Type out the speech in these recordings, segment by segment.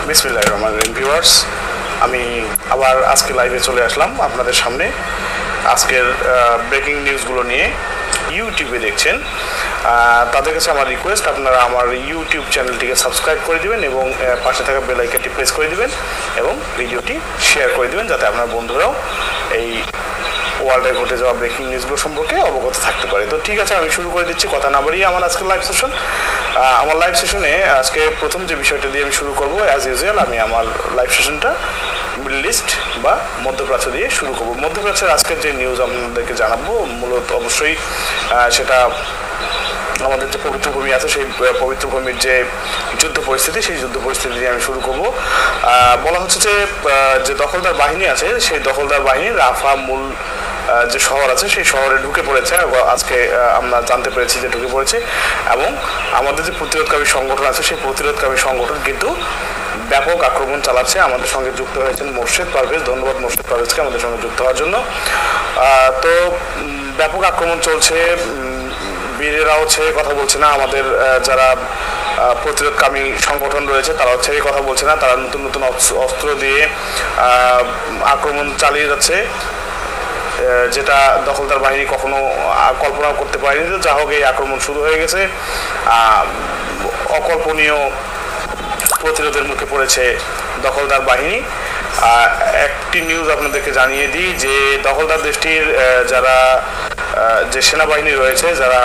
বিসমিল্লাহির রহমানির রহিম ভিউয়ার্স, আমি আবার আজকে লাইভে চলে আসলাম আপনাদের সামনে। আজকের ব্রেকিং নিউজগুলো নিয়ে ইউটিউবে দেখছেন তাদের কাছে আমার রিকোয়েস্ট, আপনারা আমার ইউটিউব চ্যানেলটিকে সাবস্ক্রাইব করে দিবেন এবং পাশে থাকা বেল আইকনটি প্রেস করে দিবেন এবং ভিডিওটি শেয়ার করে দিবেন, যাতে আপনার বন্ধুরাও এই ওয়ার্ল্ডে ঘটে যাওয়া ব্রেকিং নিউজগুলো সম্পর্কে অবগত থাকতে পারে। তো ঠিক আছে, আমি শুরু করে দিচ্ছি, কথা না বাড়িয়ে আমার আজকের লাইভ সেশন। আমার লাইভ সেশনে আজকে প্রথম যে বিষয়টা দিয়ে আমি শুরু করবো, অ্যাজ ইউজুয়াল আমি আমার লাইভ সেশনটা মিডল ইস্ট বা মধ্যপ্রাচ্য দিয়ে শুরু করবো। মধ্যপ্রাচ্যের আজকের যে নিউজ আপনাদেরকে জানাবো, মূলত অবশ্যই সেটা আমাদের যে পবিত্র ভূমি আছে, সেই পবিত্র ভূমির যে যুদ্ধ পরিস্থিতি, সেই যুদ্ধ পরিস্থিতি দিয়ে আমি শুরু করবো। বলা হচ্ছে যে দখলদার বাহিনী আছে, সেই দখলদার বাহিনী রাফা মূল যে শহর আছে সেই শহরে ঢুকে পড়েছে। আজকে আমরা জানতে পেরেছি যে ঢুকে পড়েছে, এবং আমাদের যে প্রতিরোধকারী সংগঠন আছে সেই প্রতিরোধকারী সংগঠন কিন্তু ব্যাপক আক্রমণ চালাচ্ছে। আমাদের সঙ্গে যুক্ত হয়েছেন মোর্শেদ পারভেজ, ধন্যবাদ মোর্শেদ পারভেজকে আমাদের সঙ্গে যুক্ত হওয়ার জন্য। তো ব্যাপক আক্রমণ চলছে, বীরেরাও ছেড়ে কথা বলছে না। আমাদের যারা প্রতিরোধকামী সংগঠন রয়েছে তারাও ছেড়ে কথা বলছে না, তারা নতুন নতুন অস্ত্র দিয়ে আক্রমণ চালিয়ে যাচ্ছে, যেটা দখলদার বাহিনী কখনো কল্পনা করতে পারেনি। তো যা হোক, এই আক্রমণ শুরু হয়ে গেছে, অকল্পনীয় প্রতিরোধের মুখে পড়েছে দখলদার বাহিনী। একটি নিউজ আপনাদেরকে জানিয়ে দিই যে দখলদার দেশটির যারা যে সেনাবাহিনী রয়েছে, যারা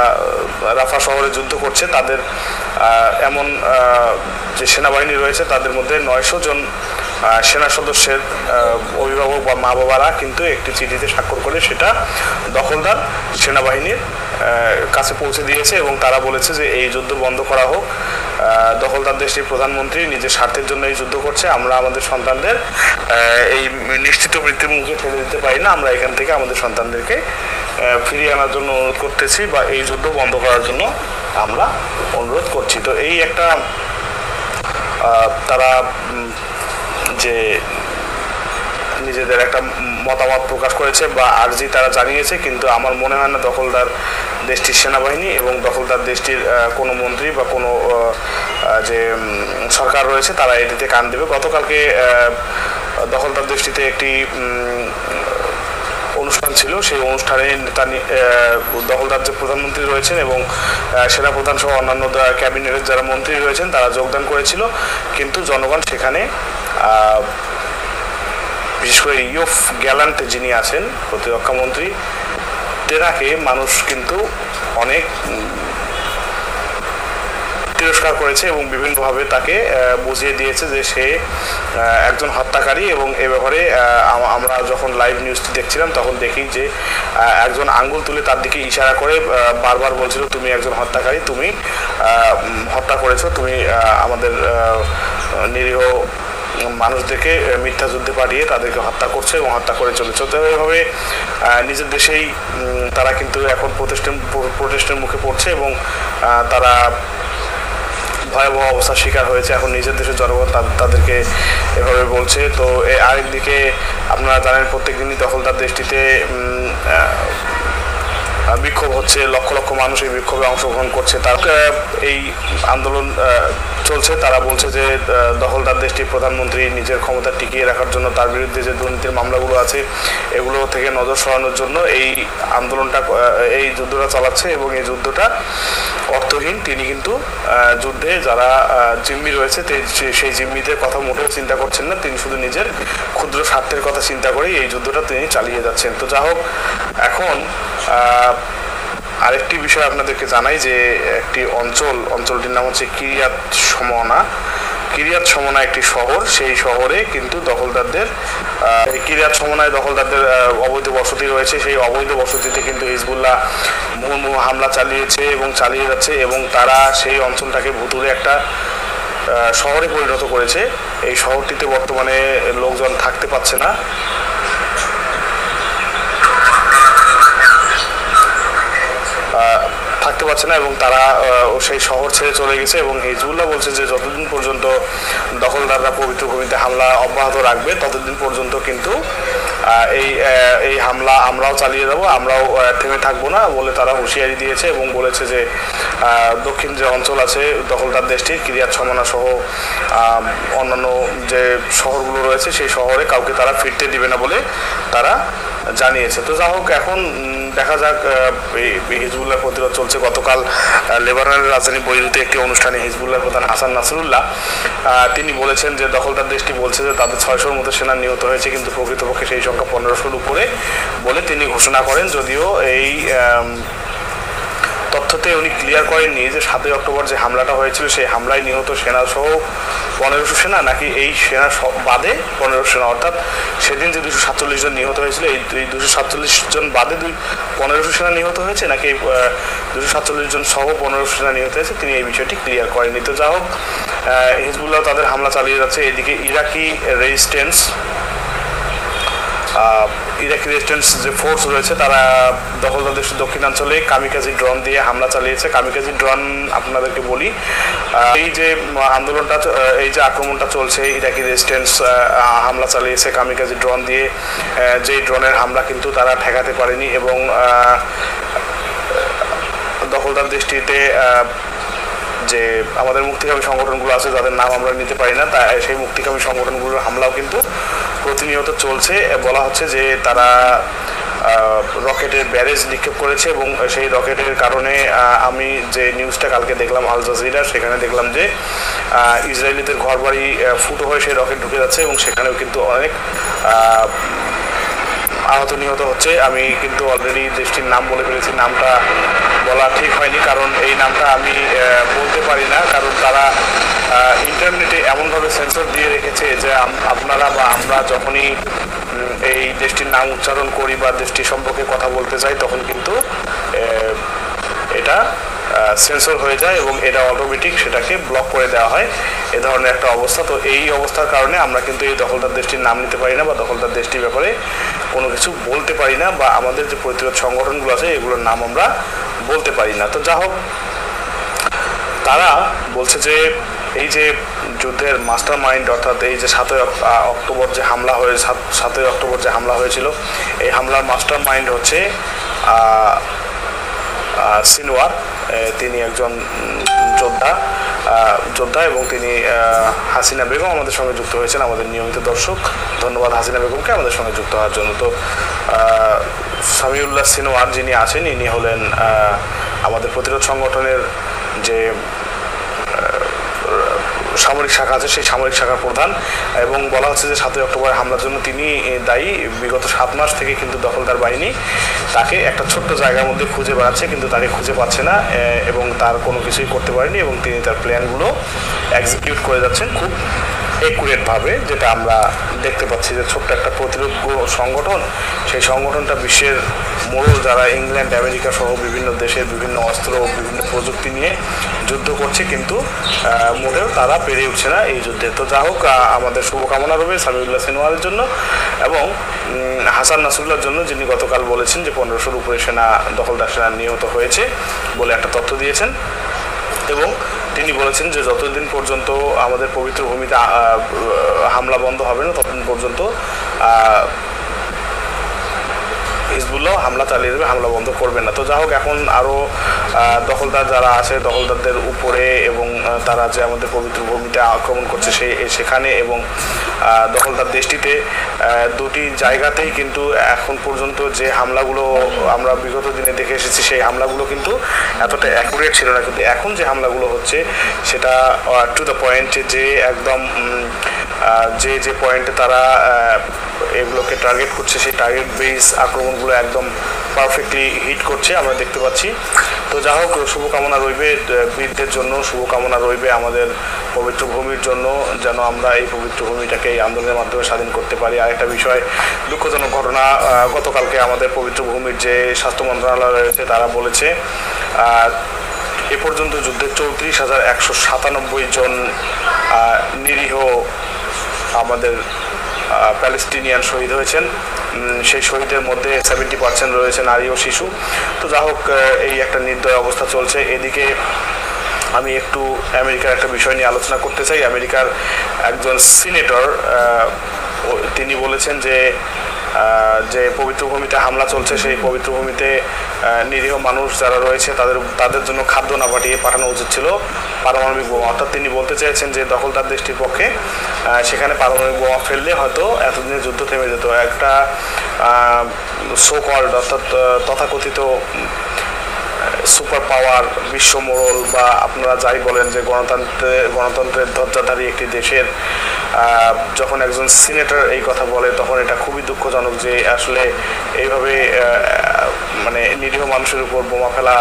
রাফা শহরে যুদ্ধ করছে, তাদের এমন যে সেনাবাহিনী রয়েছে তাদের মধ্যে 900 জন সেনা সদস্যের অভিভাবক বা মা বাবারা কিন্তু একটি চিঠিতে স্বাক্ষর করে সেটা দখলদার সেনাবাহিনীর কাছে পৌঁছে দিয়েছে, এবং তারা বলেছে যে এই যুদ্ধ বন্ধ করা হোক। দখলদার দেশটির প্রধানমন্ত্রী নিজের স্বার্থের জন্য এই যুদ্ধ করছে, আমরা আমাদের সন্তানদের এই নিশ্চিত মৃত্যুর মুখে ফেলে দিতে পারি না, আমরা এখান থেকে আমাদের সন্তানদেরকে ফিরিয়ে আনার জন্য অনুরোধ করতেছি, বা এই যুদ্ধ বন্ধ করার জন্য আমরা অনুরোধ করছি। তো এই একটা তারা যে নিজেদের একটা মতামত প্রকাশ করেছে বা আর্জি তারা জানিয়েছে, কিন্তু আমার মনে হয় না দখলদার দেশটির সেনাবাহিনী এবং দখলদার দেশটির কোনো মন্ত্রী বা কোনো যে সরকার রয়েছে তারা এটিতে কান দেবে। গতকালকে দখলদার দেশটিতে একটি অনুষ্ঠান ছিল, সেই অনুষ্ঠানে দখলদার যে প্রধানমন্ত্রী রয়েছেন এবং সেনাপ্রধান সহ অন্যান্য ক্যাবিনেটের যারা মন্ত্রী রয়েছেন তারা যোগদান করেছিল, কিন্তু জনগণ সেখানে বিশেষ করে ইউফ গ্যালান্ট যিনি আছেন প্রতিরক্ষা মন্ত্রী, তেনাকে মানুষ কিন্তু অনেক তিরস্কার করেছে এবং বিভিন্নভাবে তাকে বুঝিয়ে দিয়েছে যে সে একজন হত্যাকারী। এবং এ ব্যাপারে আমরা যখন লাইভ নিউজটি দেখছিলাম তখন দেখি যে একজন আঙ্গুল তুলে তার দিকে ইশারা করে বারবার বলছিল, তুমি একজন হত্যাকারী, তুমি হত্যা করেছো, তুমি আমাদের নিরীহ মানুষদেরকে মিথ্যা যুদ্ধে পাঠিয়ে তাদেরকে হত্যা করছে এবং হত্যা করে চলেছে। তো এইভাবে নিজের দেশেই তারা কিন্তু এখন প্রোটেস্টের মুখে পড়ছে এবং তারা ভয়াবহ অবস্থার শিকার হয়েছে। এখন নিজের দেশের জনগণ তাদেরকে এভাবে বলছে। তো আরেকদিকে আপনারা জানেন প্রত্যেক দিনই দখলদার দেশটিতে বিক্ষোভ হচ্ছে, লক্ষ লক্ষ মানুষ এই বিক্ষোভে অংশগ্রহণ করছে। তার এই আন্দোলন চলছে, তারা বলছে যে দখলদার দেশটির প্রধানমন্ত্রী নিজের ক্ষমতা টিকিয়ে রাখার জন্য তার বিরুদ্ধে যে দুর্নীতির মামলাগুলো আছে এগুলো থেকে নজর সরানোর জন্য এই আন্দোলনটা, এই যুদ্ধটা চালাচ্ছে, এবং এই যুদ্ধটা অর্থহীন। তিনি কিন্তু যুদ্ধে যারা জিম্মি রয়েছে সেই জিম্মিদের কথা মোটেও চিন্তা করছেন না, তিনি শুধু নিজের ক্ষুদ্র স্বার্থের কথা চিন্তা করেই এই যুদ্ধটা তিনি চালিয়ে যাচ্ছেন। তো যা হোক, এখন আরেকটি বিষয় আপনাদেরকে জানাই যে একটি অঞ্চলটির নাম হচ্ছে কিরিয়াত সমনা একটি শহর। সেই শহরে কিন্তু দখলদারদের কিরিয়াত সমনায় দখলদারদের অবৈধ বসতি রয়েছে। সেই অবৈধ বসতিতে কিন্তু হিজবুল্লাহ মুহুর্মুহু হামলা চালিয়েছে এবং চালিয়ে যাচ্ছে, এবং তারা সেই অঞ্চলটাকে ভুতুড়ে একটা শহরে পরিণত করেছে। এই শহরটিতে বর্তমানে লোকজন থাকতে পারছে না, এবং তারা সেই শহর ছেড়ে চলে গেছে। এবং হিজবুল্লাহ বলছে যে যতদিন পর্যন্ত দখলদাররা পবিত্র ভূমিতে হামলা অব্যাহত রাখবে ততদিন পর্যন্ত কিন্তু এই হামলা আমরাও চালিয়ে যাব, আমরাও থেমে থাকবো না বলে তারা হুঁশিয়ারি দিয়েছে এবং বলেছে যে দক্ষিণ যে অঞ্চল আছে দখলদার দেশটির কিরিয়াত সমনা সহ অন্যান্য যে শহরগুলো রয়েছে সেই শহরে কাউকে তারা ফিরতে দিবে না বলে তারা জানিয়েছে। তো যা হোক, এখন দেখা যাক হিজবুল্লাহ প্রতিরোধ চলছে। গতকাল লেবাননের রাজধানী বৈরুতে একটি অনুষ্ঠানে হিজবুল্লাহ প্রধান হাসান নাসরুল্লাহ তিনি বলেছেন যে দখলদার দেশটি বলছে যে তাদের 600-র মতো সেনা নিহত হয়েছে, কিন্তু প্রকৃতপক্ষে সেই সংখ্যা 1500-র উপরে বলে তিনি ঘোষণা করেন। যদিও এই তথ্যতে উনি ক্লিয়ার করেননি যে 7ই অক্টোবর যে হামলাটা হয়েছিল সেই হামলায় নিহত সেনা সহ 1500 সেনা নাকি এই সেনা বাদে 1500 সেনা, অর্থাৎ সেদিন যে 247 জন নিহত হয়েছিল এই 247 জন বাদে 1500 সেনা নিহত হয়েছে নাকি এই 247 জন সহ 1500 সেনা নিহত হয়েছে, তিনি এই বিষয়টি ক্লিয়ার করেননি। তো যা হোক, হিজবুল্লাহ তাদের হামলা চালিয়ে যাচ্ছে। এদিকে ইরাকি রেজিস্ট্যান্স যে ফোর্স রয়েছে তারা দখলদার দেশের দক্ষিণাঞ্চলে কামিকাজি ড্রোন দিয়ে হামলা চালিয়েছে। কামিকাজি ড্রোন আপনাদেরকে বলি, এই যে আন্দোলনটা, এই যে আক্রমণটা চলছে, ইরাকি রেজিস্ট্যান্স হামলা চালিয়েছে কামিকাজি ড্রোন দিয়ে। যেই ড্রোনের হামলা কিন্তু তারা ঠেকাতে পারেনি এবং দখলদার দেশটিতে যে আমাদের মুক্তিকামী সংগঠনগুলো আছে যাদের নাম আমরা নিতে পারি না, তা সেই মুক্তিকামী সংগঠনগুলোর হামলাও কিন্তু প্রতিনিয়ত চলছে। বলা হচ্ছে যে তারা রকেটের ব্যারেজ নিক্ষেপ করেছে এবং সেই রকেটের কারণে আমি যে নিউজটা কালকে দেখলাম আল জাজিরা, সেখানে দেখলাম যে ইসরায়েলিদের ঘরবাড়ি ফুটো হয়ে সেই রকেট ঢুকে যাচ্ছে এবং সেখানেও কিন্তু অনেক আহত নিহত হচ্ছে। আমি কিন্তু অলরেডি দেশটির নাম বলে ফেলেছি, নামটা বলা ঠিক হয়নি কারণ এই নামটা আমি বলতে পারি না, কারণ তারা ইন্টারনেটে এমনভাবে সেন্সর দিয়ে রেখেছে যে আপনারা বা আমরা যখনই এই দেশটির নাম উচ্চারণ করি বা দেশটি সম্পর্কে কথা বলতে চাই তখন কিন্তু এটা সেন্সর হয়ে যায় এবং এটা অটোমেটিক সেটাকে ব্লক করে দেওয়া হয়, এ ধরনের একটা অবস্থা। তো এই অবস্থার কারণে আমরা কিন্তু এই দখলদার দেশটির নাম নিতে পারি না বা দখলদার দেশটির ব্যাপারে কোনো কিছু বলতে পারি না বা আমাদের যে প্রতিরোধ সংগঠনগুলো আছে এগুলোর নাম আমরা বলতে পারি না। তো যা হোক, তারা বলছে যে এই যে যুদ্ধের মাস্টার মাইন্ড, অর্থাৎ এই যে 7ই অক্টোবর যে হামলা হয়েছিল, এই হামলার মাস্টার মাইন্ড হচ্ছে সিনওয়ার। তিনি একজন যোদ্ধা এবং তিনি হাসিনা বেগম আমাদের সঙ্গে যুক্ত হয়েছেন, আমাদের নিয়মিত দর্শক। ধন্যবাদ হাসিনা বেগমকে আমাদের সঙ্গে যুক্ত হওয়ার জন্য। তো সামিউল্লাহ সিনওয়ার যিনি আছেন, ইনি হলেন আমাদের প্রতিরোধ সংগঠনের যে সামরিক শাখা আছে সেই সামরিক শাখার প্রধান, এবং বলা হচ্ছে যে 7ই অক্টোবর হামলার জন্য তিনি দায়ী। বিগত 7 মাস থেকে কিন্তু দখলদার বাহিনী তাকে একটা ছোট্ট জায়গার মধ্যে খুঁজে বেড়াচ্ছে, কিন্তু তাকে খুঁজে পাচ্ছে না এবং তার কোনো কিছুই করতে পারেনি এবং তিনি তার প্ল্যানগুলো এক্সিকিউট করে যাচ্ছেন খুব একুরেটভাবে, যেটা আমরা দেখতে পাচ্ছি যে ছোট্ট একটা প্রতিরোধ সংগঠন, সেই সংগঠনটা বিশ্বের মোড়ল যারা ইংল্যান্ড, আমেরিকা সহ বিভিন্ন দেশের বিভিন্ন অস্ত্র, বিভিন্ন প্রযুক্তি নিয়ে যুদ্ধ করছে, কিন্তু মোটেও তারা পেরে উঠছে না এই যুদ্ধে। তো যা হোক, আমাদের শুভকামনা রবে সামিউল্লাহ সিনওয়ারের জন্য এবং হাসান নাসরুল্লাহর জন্য, যিনি গতকাল বলেছেন যে 1500-র উপরে দখলদার সেনা নিহত হয়েছে বলে একটা তথ্য দিয়েছেন এবং তিনি বলেছেন যে যতদিন পর্যন্ত আমাদের পবিত্র ভূমিতে হামলা বন্ধ হবে না ততদিন পর্যন্ত হিজবুল্লাহ হামলা চালিয়ে দেবে, হামলা বন্ধ করবে না। তো যা হোক, এখন আরও দখলদার যারা আছে দখলদারদের উপরে এবং তারা যে আমাদের পবিত্র ভূমিতে আক্রমণ করছে সেখানে এবং দখলদার দেশটিতে দুটি জায়গাতেই কিন্তু এখন পর্যন্ত যে হামলাগুলো আমরা বিগত দিনে দেখে এসেছি সেই হামলাগুলো কিন্তু এতটা অ্যাকুরেট ছিল না, কিন্তু এখন যে হামলাগুলো হচ্ছে সেটা টু দ্য পয়েন্ট, যে একদম যে পয়েন্টে তারা এগুলোকে টার্গেট করছে সেই টার্গেট বেস আক্রমণগুলো একদম পারফেক্টলি হিট করছে আমরা দেখতে পাচ্ছি। তো যা হোক, শুভকামনা রইবে বীরদের জন্য, শুভকামনা রইবে আমাদের পবিত্র ভূমির জন্য, যেন আমরা এই পবিত্র ভূমিটাকে এই আন্দোলনের মাধ্যমে স্বাধীন করতে পারি। আরেকটা বিষয়, দুঃখজনক ঘটনা, গতকালকে আমাদের পবিত্র ভূমির যে স্বাস্থ্য মন্ত্রণালয় রয়েছে তারা বলেছে এ পর্যন্ত যুদ্ধে 34,197 জন নিরীহ আমাদের প্যালেস্টিনিয়ান শহীদ হয়েছেন। সেই শহীদের মধ্যে 70% রয়েছে নারী ও শিশু। তো যা হোক, এই একটা নির্দয় অবস্থা চলছে। এদিকে আমি একটু আমেরিকার একটা বিষয় নিয়ে আলোচনা করতে চাই। আমেরিকার একজন সিনেটর তিনি বলেছেন যে যে পবিত্র ভূমিতে হামলা চলছে, সেই পবিত্র ভূমিতে নিরীহ মানুষ যারা রয়েছে তাদের জন্য খাদ্য না পাঠানো উচিত ছিল পারমাণবিক বোমা। অর্থাৎ তিনি বলতে চেয়েছেন যে দখলদার দেশটির পক্ষে সেখানে পারমাণবিক বোমা ফেললে হয়তো এতদিনের যুদ্ধ থেমে যেত। একটা সো কল্ড অর্থাৎ তথাকথিত সুপার পাওয়ার, বিশ্ব মোড়ল বা আপনারা যাই বলেন যে গণতন্ত্রের ধ্বজাধারী একটি দেশের যখন একজন সিনেটর এই কথা বলে তখন এটা খুবই দুঃখজনক যে আসলে এইভাবে মানে নিরীহ মানুষের উপর বোমা ফেলা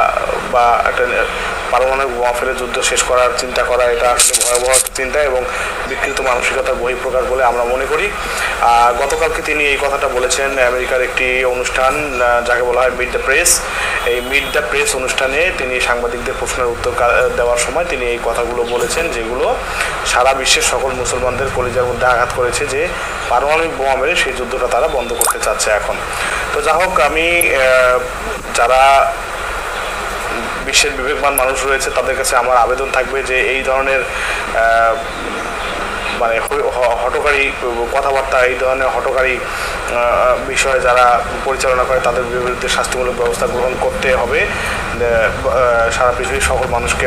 বা একটা পারমাণবিক বোমা ফেলে যুদ্ধ শেষ করার চিন্তা করা, এটা আসলে ভয়াবহ চিন্তা এবং বিকৃত মানসিকতার বহিঃপ্রকাশ বলে আমরা মনে করি। গতকালকে তিনি এই কথাটা বলেছেন আমেরিকার একটি অনুষ্ঠান যাকে বলা হয় মিট দ্য প্রেস। এই মিট দ্য প্রেস অনুষ্ঠানে তিনি সাংবাদিকদের প্রশ্নের উত্তর দেওয়ার সময় তিনি এই কথাগুলো বলেছেন, যেগুলো সারা বিশ্বের সকল মুসলমানদের কলিজার মধ্যে আঘাত করেছে যে পারমাণবিক বোমা মেরে সেই যুদ্ধটা তারা বন্ধ করতে চাচ্ছে এখন। তো যা হোক, আমি যারা বিশ্বের বিবেকবান মানুষ রয়েছে তাদের কাছে আমার আবেদন থাকবে যে এই ধরনের মানে হঠকারী কথাবার্তা, এই ধরনের হঠকারী বিষয় যারা পরিচালনা করে তাদের বিরুদ্ধে শাস্তিমূলক ব্যবস্থা গ্রহণ করতে হবে সারা পৃথিবীর সকল মানুষকে।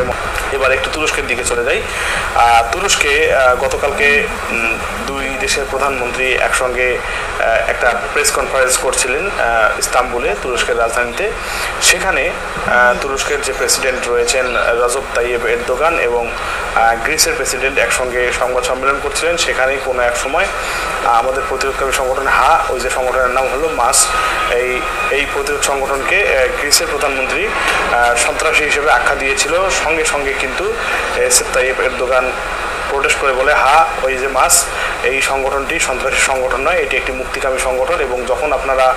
এবার একটু তুরস্কের দিকে চলে যাই। তুরস্কে গতকালকে দুই দেশের প্রধানমন্ত্রী একসঙ্গে একটা প্রেস কনফারেন্স করছিলেন ইস্তাম্বুলে, তুরস্কের রাজধানীতে। সেখানে তুরস্কের যে প্রেসিডেন্ট রয়েছেন রজব তাইয়েব এরদোগান এবং গ্রিসের প্রেসিডেন্ট একসঙ্গে সংবাদ সম্মেলন করছিলেন। সেখানেই কোনো এক সময় আমাদের প্রতিরোধকামী সংগঠন ওই যে সংগঠনের নাম হলো মাস, এই প্রতিরোধ সংগঠনকে গ্রিসের প্রধানমন্ত্রী সন্ত্রাসী হিসেবে আখ্যা দিয়েছিল। সঙ্গে সঙ্গে কিন্তু রেসেপ তাইয়েপ এরদোগান প্রোটেস্ট করে বলে ওই যে মাস, এই সংগঠনটি সন্ত্রাসী সংগঠন নয়, এটি একটি মুক্তিকামী সংগঠন। এবং যখন আপনারা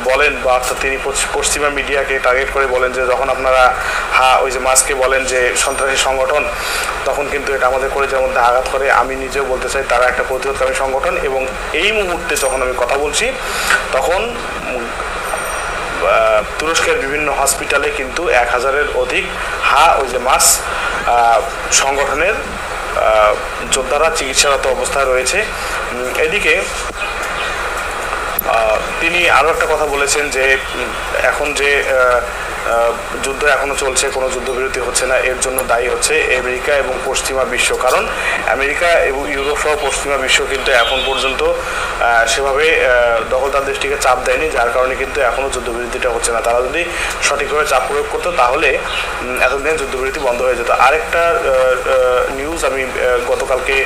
বলেন বা অর্থাৎ তিনি পশ্চিমা মিডিয়াকে টার্গেট করে বলেন যে যখন আপনারা ওই যে মাসকে বলেন যে সন্ত্রাসী সংগঠন, তখন কিন্তু এটা আমাদের কলিজার মধ্যে আঘাত করে। আমি নিজেও বলতে চাই তারা একটা প্রতিরোধকামী সংগঠন। এবং এই মুহূর্তে যখন আমি কথা বলছি তখন তুরস্কের বিভিন্ন হসপিটালে কিন্তু 1000-এর অধিক ওই যে মাস সংগঠনের যোদ্ধারা চিকিৎসারত অবস্থায় রয়েছে। এদিকে তিনি আরও একটা কথা বলেছেন যে এখন যে যুদ্ধ এখনো চলছে, কোনো যুদ্ধবিরতি হচ্ছে না, এর জন্য দায়ী হচ্ছে আমেরিকা এবং পশ্চিমা বিশ্ব। কারণ আমেরিকা এবং ইউরোপ সহ পশ্চিমা বিশ্ব কিন্তু এখন পর্যন্ত সেভাবে দখলদার দেশটিকে চাপ দেয়নি, যার কারণে কিন্তু এখনও যুদ্ধবিরতিটা হচ্ছে না। তারা যদি সঠিকভাবে চাপ প্রয়োগ করতো তাহলে এতদিনে যুদ্ধবিরতি বন্ধ হয়ে যেত। আরেকটা নিউজ আমি গতকালকে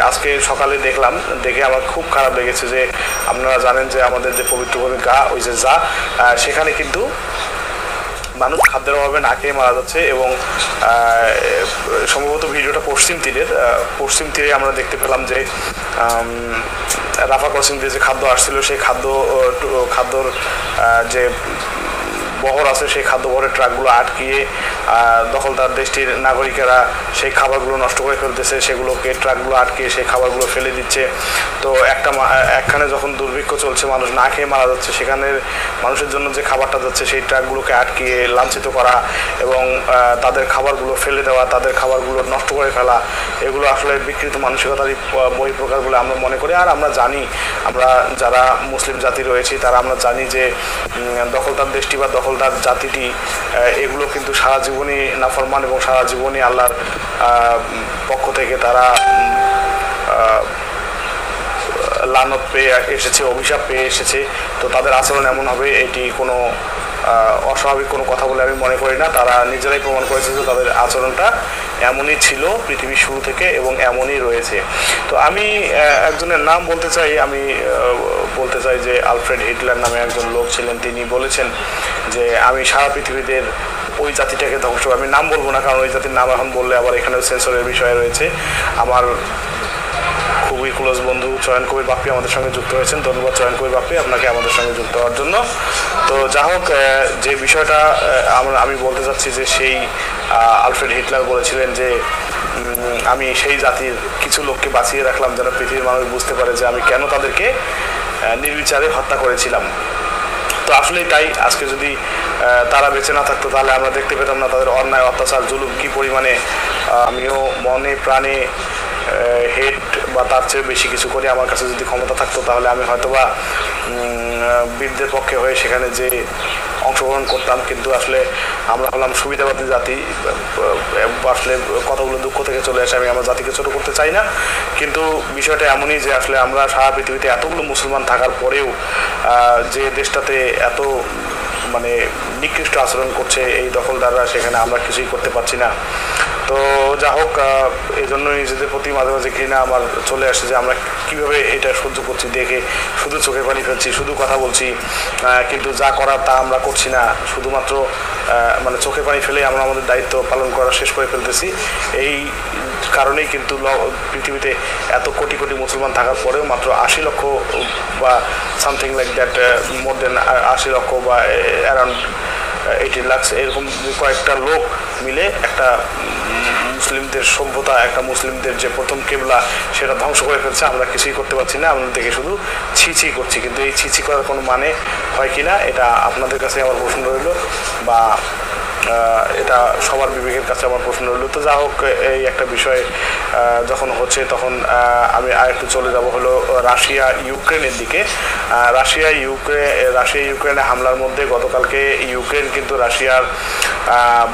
আজকে সকালে দেখলাম, দেখে আমার খুব খারাপ লেগেছে যে আপনারা জানেন যে আমাদের যে পবিত্র ভূমি ওই যে সেখানে কিন্তু মানুষ খাদ্যের অভাবে না খেয়ে মারা যাচ্ছে। এবং সম্ভবত ভিডিওটা পশ্চিম তীরে আমরা দেখতে পেলাম যে রাফা ক্রসিং দিয়ে যে খাদ্য আসছিল সেই খাদ্যর যে বহর আছে সেই খাদ্য বহরের ট্রাকগুলো আটকিয়ে দখলদার দেশটির নাগরিকেরা সেই খাবারগুলো নষ্ট করে ফেলতেছে, সেগুলোকে ট্রাকগুলো আটকিয়ে সেই খাবারগুলো ফেলে দিচ্ছে। তো একখানে যখন দুর্ভিক্ষ চলছে, মানুষ না খেয়ে মারা যাচ্ছে, সেখানের মানুষের জন্য যে খাবারটা যাচ্ছে সেই ট্রাকগুলোকে আটকিয়ে লাঞ্ছিত করা এবং তাদের খাবারগুলো ফেলে দেওয়া, তাদের খাবারগুলো নষ্ট করে ফেলা, এগুলো আসলে বিকৃত মানসিকতারই বহিঃপ্রকাশ বলে আমরা মনে করি। আর আমরা জানি, আমরা যারা মুসলিম জাতি রয়েছি তারা আমরা জানি যে দখলদার দেশটি বা দখলদার জাতিটি এগুলো কিন্তু সারা জীবনই নাফরমান এবং সারা জীবনই আল্লাহর পক্ষ থেকে তারা লানত পেয়ে এসেছে, অভিশাপ পেয়ে এসেছে। তো তাদের আচরণ এমন হবে, এটি কোনো অস্বাভাবিক কোনো কথা বলে আমি মনে করি না। তারা নিজেরাই প্রমাণ করেছে যে তাদের আচরণটা এমনই ছিল পৃথিবীর শুরু থেকে এবং এমনই রয়েছে। তো আমি একজনের নাম বলতে চাই যে আলফ্রেড হিটলার নামে একজন লোক ছিলেন। তিনি বলেছেন যে আমি সারা পৃথিবীদের ওই জাতিটাকে ধ্বংস, আমি নাম বলবো না কারণ ওই জাতির নাম এখন বললে আবার এখানেও সেন্সরের বিষয় রয়েছে। আমার খুবই ক্লোজ বন্ধু চয়ন কবির বাপ্পি আমাদের সঙ্গে যুক্ত হয়েছেন। ধন্যবাদ চয়ন কবির বাপ্পি আপনাকে আমাদের সঙ্গে যুক্ত হওয়ার জন্য। তো যা হোক, যে বিষয়টা আমি বলতে চাচ্ছি যে সেই আলফ্রেড হিটলার বলেছিলেন যে আমি সেই জাতির কিছু লোককে বাঁচিয়ে রাখলাম যেন পৃথিবীর মানুষ বুঝতে পারে যে আমি কেন তাদেরকে নির্বিচারে হত্যা করেছিলাম। তো আসলেই তাই, আজকে যদি তারা বেঁচে না থাকতো তাহলে আমরা দেখতে পেতাম না তাদের অন্যায়, অত্যাচার, জুলুম কী পরিমাণে। আমিও মনে প্রাণে হেট বা তার চেয়ে বেশি কিছু করি, আমার কাছে যদি ক্ষমতা থাকতো তাহলে আমি হয়তোবা বীরদের পক্ষে হয়ে সেখানে যে অংশগ্রহণ করতাম। কিন্তু আসলে আমরা হলাম সুবিধাবাদী জাতি, আসলে কতগুলো দুঃখ থেকে চলে আসে। আমি আমার জাতিকে ছোটো করতে চাই না, কিন্তু বিষয়টা এমনই যে আসলে আমরা সারা পৃথিবীতে এতগুলো মুসলমান থাকার পরেও যে দেশটাতে এত মানে নিকৃষ্ট আচরণ করছে এই দখলদাররা, সেখানে আমরা কিছুই করতে পারছি না। তো যা হোক, এই জন্য নিজেদের প্রতি মাঝে মাঝে ঘৃণা আমার চলে আসে যে আমরা কীভাবে এটা সহ্য করছি, দেখে শুধু চোখে পানি ফেলছি, শুধু কথা বলছি, কিন্তু যা করার তা আমরা করছি না। শুধুমাত্র মানে চোখে পানি ফেলেই আমরা আমাদের দায়িত্ব পালন করা শেষ করে ফেলতেছি। এই কারণেই কিন্তু পৃথিবীতে এত কোটি কোটি মুসলমান থাকার পরেও মাত্র 80 লক্ষ বা সামথিং লাইক দ্যাট, মোর দেন 80 লক্ষ বা অ্যারাউন্ড 18 লাখ এরকম কয়েকটা লোক মিলে একটা মুসলিমদের সভ্যতা, একটা মুসলিমদের যে প্রথম কেবলা, সেটা ধ্বংস করে ফেলছে। আমরা কিছুই করতে পারছি না, আমরা দেখে শুধু ছি করছি। কিন্তু এই ছি করার কোনো মানে হয় কি না, এটা আপনাদের কাছে আমার প্রশ্ন রইল, বা এটা সবার বিবেকের কাছে আমার প্রশ্ন রইল। তো যা হোক, এই একটা বিষয় যখন হচ্ছে তখন আমি আরেকটু চলে যাব হলো রাশিয়া ইউক্রেনের দিকে। রাশিয়া ইউক্রেনে হামলার মধ্যে গতকালকে ইউক্রেন কিন্তু রাশিয়ার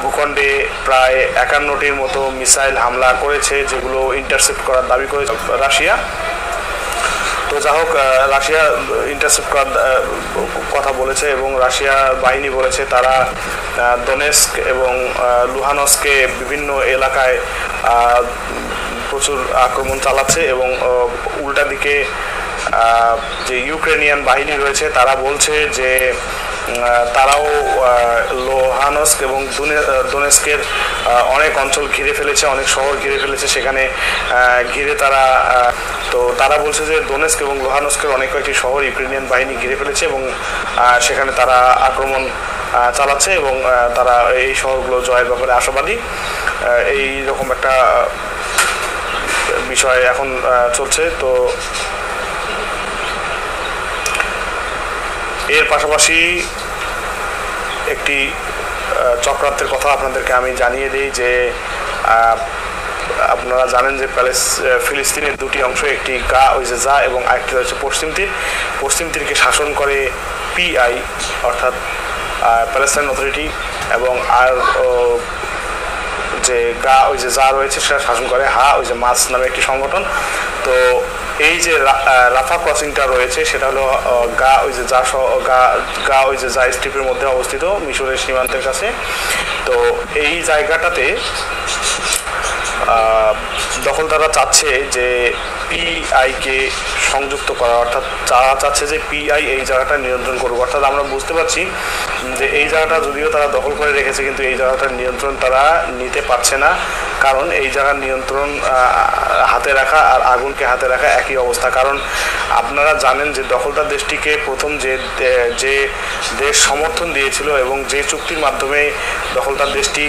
ভূখণ্ডে প্রায় 51টির মতো মিসাইল হামলা করেছে, যেগুলো ইন্টারসেপ্ট করার দাবি করেছে রাশিয়া। তো যা হোক, রাশিয়া ইন্টারসেপ্ট করার কথা বলেছে এবং রাশিয়া বাহিনী বলেছে তারা দনেস্ক এবং লুহানস্কে বিভিন্ন এলাকায় প্রচুর আক্রমণ চালাচ্ছে, এবং উল্টা দিকে যে ইউক্রেনিয়ান বাহিনী রয়েছে তারা বলছে যে তারাও লুহানস্ক এবং দোনেস্কের অনেক অঞ্চল ঘিরে ফেলেছে, অনেক শহর ঘিরে ফেলেছে। সেখানে ঘিরে তারা বলছে যে দোনেস্ক এবং লুহানস্কের অনেক কয়েকটি শহর ইউক্রেনিয়ান বাহিনী ঘিরে ফেলেছে এবং সেখানে তারা আক্রমণ চালাচ্ছে এবং তারা এই শহরগুলো জয়ের ব্যাপারে আশাবাদী। এই রকম একটা বিষয় এখন চলছে। তো এর পাশাপাশি একটি চক্রান্তের কথা আপনাদেরকে আমি জানিয়ে দিই যে আপনারা জানেন যে ফিলিস্তিনের দুটি অংশ, একটি গাজা এবং আরেকটি রয়েছে পশ্চিম তীরকে শাসন করে পিআই অর্থাৎ প্যালেস্টাইন অথরিটি, এবং আর যে গাজা রয়েছে সেটা শাসন করে হামাস নামে একটি সংগঠন। তো এই যে রাফা ক্রসিংটা রয়েছে সেটা হলো গাজা স্ট্রিপের মধ্যে অবস্থিত, মিশরের সীমান্তের কাছে। তো এই জায়গাটাতে দখলদাররা চাচ্ছে যে পিআইকে সংযুক্ত করা, অর্থাৎ তারা চাচ্ছে যে পিআই এই জায়গাটা নিয়ন্ত্রণ করবে। অর্থাৎ আমরা বুঝতে পারছি যে এই জায়গাটা যদিও তারা দখল করে রেখেছে, কিন্তু এই জায়গাটার নিয়ন্ত্রণ তারা নিতে পারছে না, কারণ এই জায়গার নিয়ন্ত্রণ হাতে রাখা আর আগুনকে হাতে রাখা একই অবস্থা। কারণ আপনারা জানেন যে দখলদার দেশটিকে প্রথম যে দেশ সমর্থন দিয়েছিল এবং যে চুক্তির মাধ্যমে দখলদার দেশটি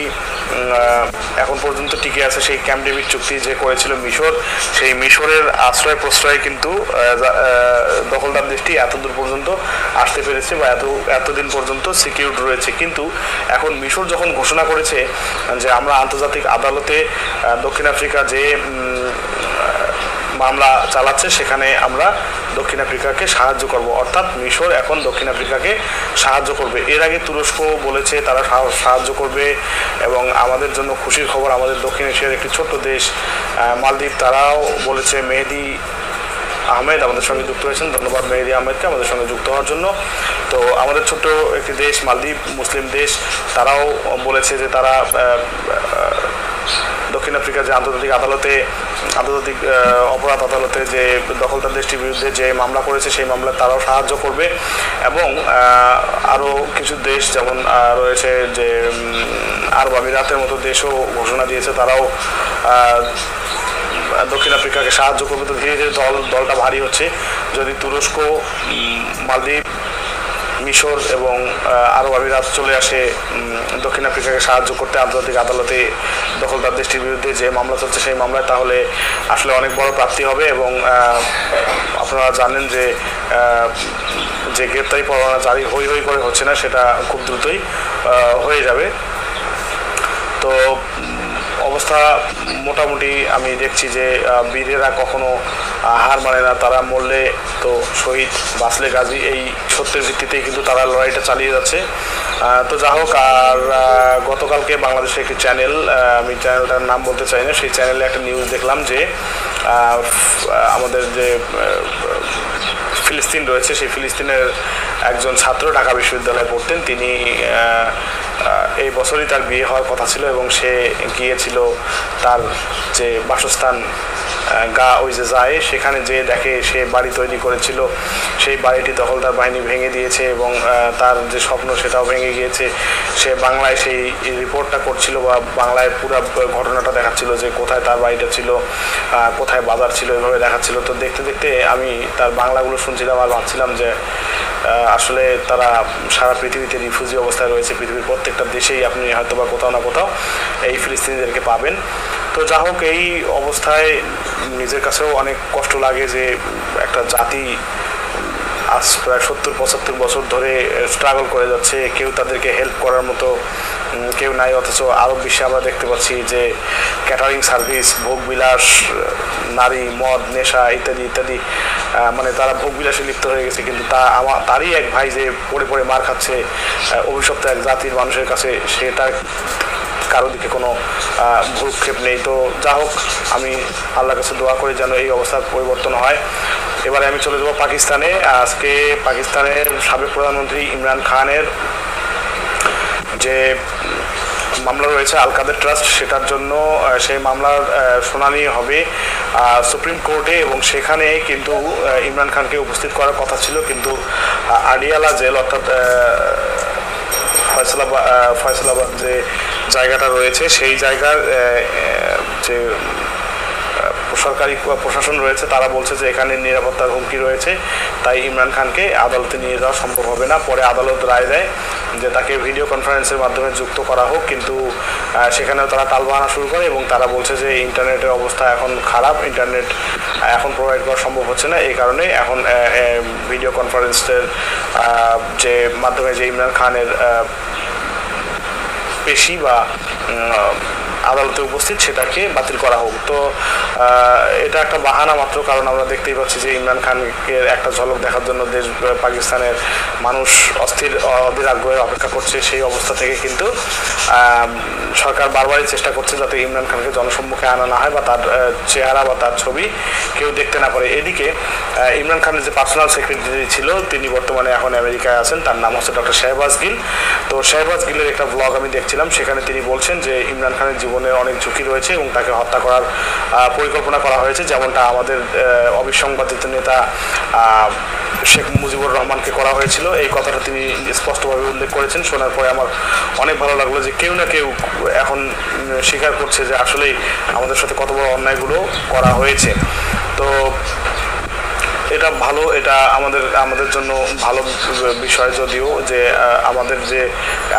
এখন পর্যন্ত টিকে আছে, সেই ক্যাম্প ডেভিড চুক্তি যে করেছিল মিশর, সেই মিশরের আশ্রয় প্রশ্রয়ে কিন্তু দখলদার দেশটি এতদূর পর্যন্ত আসতে পেরেছে বা এতদিন পর্যন্ত সিকিউরড রয়েছে। কিন্তু এখন মিশর যখন ঘোষণা করেছে যে আমরা আন্তর্জাতিক আদালতে দক্ষিণ আফ্রিকা যে মামলা চালাচ্ছে সেখানে আমরা দক্ষিণ আফ্রিকাকে সাহায্য করব, অর্থাৎ মিশর এখন দক্ষিণ আফ্রিকাকে সাহায্য করবে। এর আগে তুরস্ক বলেছে তারা সাহায্য করবে, এবং আমাদের জন্য খুশির খবর, আমাদের দক্ষিণ এশিয়ার একটি ছোট্ট দেশ মালদ্বীপ, তারাও বলেছে। মেহেদি আহমেদ আমাদের সঙ্গে যুক্ত হয়েছেন, ধন্যবাদ মেহেদি আহমেদকে আমাদের সঙ্গে যুক্ত হওয়ার জন্য। তো আমাদের ছোট্ট একটি দেশ মালদ্বীপ, মুসলিম দেশ, তারাও বলেছে যে তারা দক্ষিণ আফ্রিকা যে আন্তর্জাতিক অপরাধ আদালতে যে দখলদার দেশটির বিরুদ্ধে যে মামলা করেছে সেই মামলায় তারাও সাহায্য করবে। এবং আরও কিছু দেশ যেমন রয়েছে যে আরব আমিরাতের মতো দেশও ঘোষণা দিয়েছে তারাও দক্ষিণ আফ্রিকাকে সাহায্য করবে। তো ধীরে ধীরে দলটা ভারী হচ্ছে। যদি তুরস্ক, মালদ্বীপ, মিশর এবং আরব আমিরাত চলে আসে দক্ষিণ আফ্রিকাকে সাহায্য করতে আন্তর্জাতিক আদালতে দখলদার দেশটির বিরুদ্ধে যে মামলা চলছে সেই মামলায়, তাহলে আসলে অনেক বড় প্রাপ্তি হবে। এবং আপনারা জানেন যে গ্রেপ্তারি পরোয়ানা জারি হই করে হচ্ছে না, সেটা খুব দ্রুতই হয়ে যাবে। তো অবস্থা মোটামুটি আমি দেখছি যে বীরেরা কখনো হার মানে না, তারা মরলে তো শহীদ, বাঁচলে গাজী, এই সত্যের ভিত্তিতেই কিন্তু তারা লড়াইটা চালিয়ে যাচ্ছে। তো যা হোক, আর গতকালকে বাংলাদেশের একটি চ্যানেল, আমি চ্যানেলটার নাম বলতে চাই না, সেই চ্যানেলে একটা নিউজ দেখলাম যে আমাদের যে ফিলিস্তিন রয়েছে, সেই ফিলিস্তিনের একজন ছাত্র ঢাকা বিশ্ববিদ্যালয়ে পড়তেন, তিনি এই বছরই তার বিয়ে হওয়ার কথা ছিল এবং সে গিয়েছিল তার যে বাসস্থান ওই যে যায়, সেখানে যে দেখে সে বাড়ি তৈরি করেছিল, সেই বাড়িটি দখলদার বাহিনী ভেঙে দিয়েছে এবং তার যে স্বপ্ন সেটাও ভেঙে গিয়েছে। সে বাংলায় সেই রিপোর্টটা করছিল বা বাংলায় পুরো ঘটনাটা দেখাচ্ছিল যে কোথায় তার বাড়িটা ছিল, কোথায় বাজার ছিল, এভাবে দেখাচ্ছিল। তো দেখতে দেখতে আমি তার বাংলাগুলো শুনছিলাম আর ভাবছিলাম যে আসলে তারা সারা পৃথিবীতে রিফিউজি অবস্থায় রয়েছে। পৃথিবীর প্রত্যেকটা দেশেই আপনি হয়তো বা কোথাও না কোথাও এই ফিলিস্তিনিদেরকে পাবেন। তো যা হোক, এই অবস্থায় নিজের কাছেও অনেক কষ্ট লাগে যে একটা জাতি আজ প্রায় 70-75 বছর ধরে স্ট্রাগল করে যাচ্ছে, কেউ তাদেরকে হেল্প করার মতো কেউ নাই। অথচ আরব বিশ্বে আমরা দেখতে পাচ্ছি যে ক্যাটারিং সার্ভিস, ভোগবিলাস, নারী, মদ, নেশা ইত্যাদি ইত্যাদি, মানে তারা ভোগবিলাসে লিপ্ত হয়ে গেছে। কিন্তু তারই এক ভাই যে পড়ে পড়ে মার খাচ্ছে, অভিশপ্ত এক জাতির মানুষের কাছে, সেটা কারো দিকে কোনো ভ্রুক্ষেপ নেই। তো যা হোক, আমি আল্লাহর কাছে দোয়া করি যেন এই অবস্থার পরিবর্তন হয়। এবারে আমি চলে যাবো পাকিস্তানে। আজকে পাকিস্তানের সাবেক প্রধানমন্ত্রী ইমরান খানের যে মামলা রয়েছে আল কাদের ট্রাস্ট, সেটার জন্য সেই মামলার শুনানি হবে সুপ্রিম কোর্টে এবং সেখানে কিন্তু ইমরান খানকে উপস্থিত করার কথা ছিল, কিন্তু আডিয়ালা জেল অর্থাৎ ফয়সালাবাদ যে জায়গাটা রয়েছে, সেই জায়গার যে সরকারি প্রশাসন রয়েছে তারা বলছে যে এখানে নিরাপত্তার হুমকি রয়েছে, তাই ইমরান খানকে আদালতে নিয়ে যাওয়া সম্ভব হবে না। পরে আদালত রায় দেয় যে তাকে ভিডিও কনফারেন্সের মাধ্যমে যুক্ত করা হোক, কিন্তু সেখানেও তারা টালবাহানা শুরু করে এবং তারা বলছে যে ইন্টারনেটের অবস্থা এখন খারাপ, ইন্টারনেট এখন প্রোভাইড করা সম্ভব হচ্ছে না, এই কারণে এখন ভিডিও কনফারেন্সের যে মাধ্যমে যে ইমরান খানের পেশি বা আদালতে উপস্থিত সেটাকে বাতিল করা হোক। তো এটা একটা বাহানা মাত্র, কারণ আমরা দেখতেই পাচ্ছি যে ইমরান খানকে একটা ঝলক দেখার জন্য দেশ পাকিস্তানের মানুষ অধীর আগ্রহে অপেক্ষা করছে। সেই অবস্থা থেকে কিন্তু সরকার বারবারই চেষ্টা করছে যাতে ইমরান খানকে জনসম্মুখে আনা না হয় বা তার চেহারা বা তার ছবি কেউ দেখতে না পারে। এদিকে ইমরান খানের যে পার্সোনাল সেক্রেটারি ছিল, তিনি বর্তমানে এখন আমেরিকায় আছেন, তার নাম হচ্ছে ডক্টর শাহবাজ গিল। তো শাহবাজ গিলের একটা ব্লগ আমি দেখছিলাম, সেখানে তিনি বলছেন যে ইমরান খানের জীবনের অনেক ঝুঁকি রয়েছে এবং তাকে হত্যা করার পরিকল্পনা করা হয়েছে, যেমনটা আমাদের অবিসংবাদিত নেতা শেখ মুজিবুর রহমানকে করা হয়েছিল। এই কথাটা তিনি স্পষ্টভাবে উল্লেখ করেছেন। শোনার পরে আমার অনেক ভালো লাগলো যে কেউ না কেউ এখন স্বীকার করছে যে আসলেই আমাদের সাথে কত বড় অন্যায়গুলো করা হয়েছে। তো এটা ভালো, এটা আমাদের জন্য ভালো বিষয়, যদিও যে আমাদের যে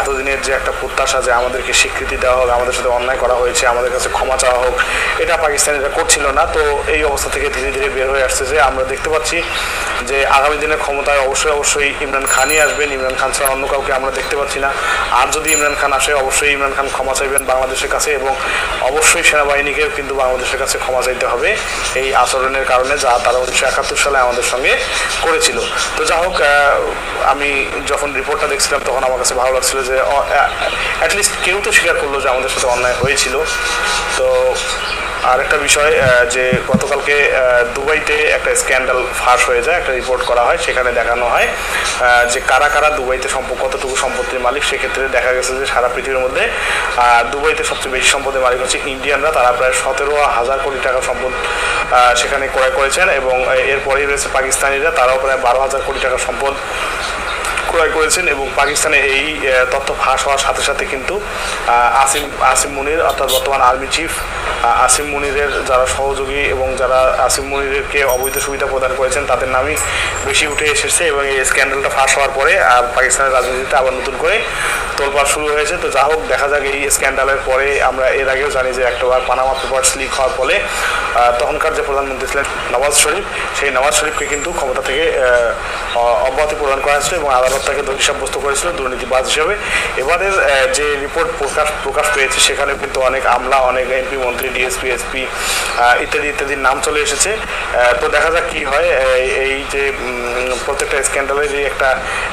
এতদিনের যে একটা প্রত্যাশা যে আমাদেরকে স্বীকৃতি দেওয়া হোক, আমাদের সাথে অন্যায় করা হয়েছে, আমাদের কাছে ক্ষমা চাওয়া হোক, এটা পাকিস্তানিরা করছিল না। তো এই অবস্থা থেকে ধীরে ধীরে বের হয়ে আসছে যে আমরা দেখতে পাচ্ছি যে আগামী দিনে ক্ষমতায় অবশ্যই ইমরান খানই আসবেন, ইমরান খান ছাড়া অন্য কাউকে আমরা দেখতে পাচ্ছি না। আর যদি ইমরান খান আসে, অবশ্যই ইমরান খান ক্ষমা চাইবেন বাংলাদেশের কাছে এবং অবশ্যই সেনাবাহিনীকেও কিন্তু বাংলাদেশের কাছে ক্ষমা চাইতে হবে এই আচরণের কারণে, যা তারা 1971 সালে আমাদের সঙ্গে করেছিল। তো যা হোক, আমি যখন রিপোর্টটা দেখছিলাম তখন আমার কাছে ভালো লাগছিল যে অ্যাটলিস্ট কেউ তো স্বীকার করলো যে আমাদের সাথে অন্যায় হয়েছিল। তো আর একটা বিষয় যে গতকালকে দুবাইতে একটা স্ক্যান্ডাল ফাঁস হয়ে যায়, একটা রিপোর্ট করা হয়, সেখানে দেখানো হয় যে কারা কারা দুবাইতে কতটুকু সম্পত্তির মালিক। সেক্ষেত্রে দেখা গেছে যে সারা পৃথিবীর মধ্যে দুবাইতে সবচেয়ে বেশি সম্পদের মালিক হচ্ছে ইন্ডিয়ানরা। তারা প্রায় 17,000 কোটি টাকা সম্পদ সেখানে ক্রয় করেছেন এবং এরপরেই রয়েছে পাকিস্তানিরা, তারাও প্রায় 12,000 কোটি টাকা সম্পদ ক্রয় করেছেন। এবং পাকিস্তানে এই তথ্য ফাঁস হওয়ার সাথে সাথে কিন্তু আসিম মুনির অর্থাৎ বর্তমান আর্মি চিফ আসিম মুনিরের যারা সহযোগী এবং যারা আসিম মুনিরকে অবৈধ সুবিধা প্রদান করেছেন তাদের নামই বেশি উঠে এসেছে এবং এই স্ক্যান্ডালটা ফাঁস হওয়ার পরে পাকিস্তানের রাজনীতিতে আবার নতুন করে তোলপাড় শুরু হয়েছে। তো যা হোক, দেখা যাক এই স্ক্যান্ডালের পরে আমরা এর আগেও জানি যে একটাবার পানামা পেপারস লিক হওয়ার ফলে তখনকার যে প্রধানমন্ত্রী ছিলেন নওয়াজ শরীফ, সেই নওয়াজ শরীফকে কিন্তু ক্ষমতা থেকে অব্যাহতি প্রদান করা হয়েছিল এবং আদালত তাকে দোষী সাব্যস্ত করেছিল দুর্নীতিবাজ হিসেবে। এবারের যে রিপোর্ট প্রকাশ পেয়েছে সেখানে কিন্তু অনেক আমলা, অনেক এমপি, মন্ত্রী, ডিএসপি, এসপি ইত্যাদি ইত্যাদির নাম চলে এসেছে। তো দেখা যাক কী হয়। এই যে প্রত্যেকটা স্ক্যান্ডালেরই একটা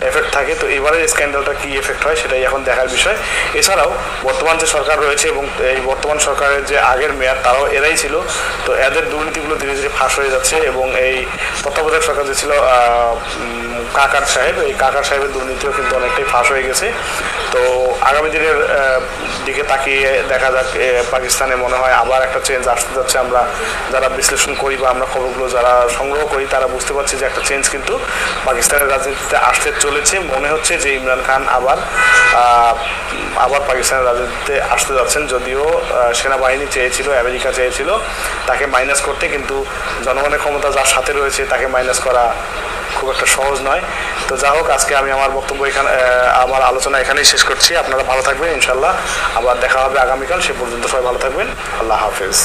এফেক্ট থাকে, তো এবারের স্ক্যান্ডালটা কী এফেক্ট হয় সেটাই এখন দেখার বিষয়। এছাড়াও বর্তমান যে সরকার রয়েছে এবং এই বর্তমান সরকারের যে আগের মেয়াদ তারাও এরাই ছিল, তো এদের দুর্নীতিগুলো ধীরে ধীরে ফাঁস হয়ে যাচ্ছে এবং এই তত্ত্বাবধায়ক সরকার যে ছিল কাকার সাহেব, এই কাকার সাহেবের দুর্নীতিও কিন্তু অনেকটাই ফাঁস হয়ে গেছে। তো আগামী দিনের দিকে তাকিয়ে দেখা যাক পাকিস্তানে মনে হয় আবার একটা চেঞ্জ আসতে যাচ্ছে। আমরা যারা বিশ্লেষণ করি বা আমরা খবরগুলো যারা সংগ্রহ করি তারা বুঝতে পারছি যে একটা চেঞ্জ কিন্তু পাকিস্তানের রাজনীতিতে আসতে চলেছে। মনে হচ্ছে যে ইমরান খান আবার পাকিস্তানের রাজনীতিতে আসতে যাচ্ছেন, যদিও সেনাবাহিনী চেয়েছিল, আমেরিকা চেয়েছিল তাকে মাইনাস করতে, কিন্তু জনগণের ক্ষমতা যার সাথে রয়েছে তাকে মাইনাস করা খুব একটা সহজ নয়। তো যা হোক, আজকে আমি আমার বক্তব্য আমার আলোচনা এখানেই শেষ করছি। আপনারা ভালো থাকবেন, ইনশাল্লাহ আবার দেখা হবে আগামীকাল। সে পর্যন্ত সবাই ভালো থাকবেন। আল্লাহ হাফেজ।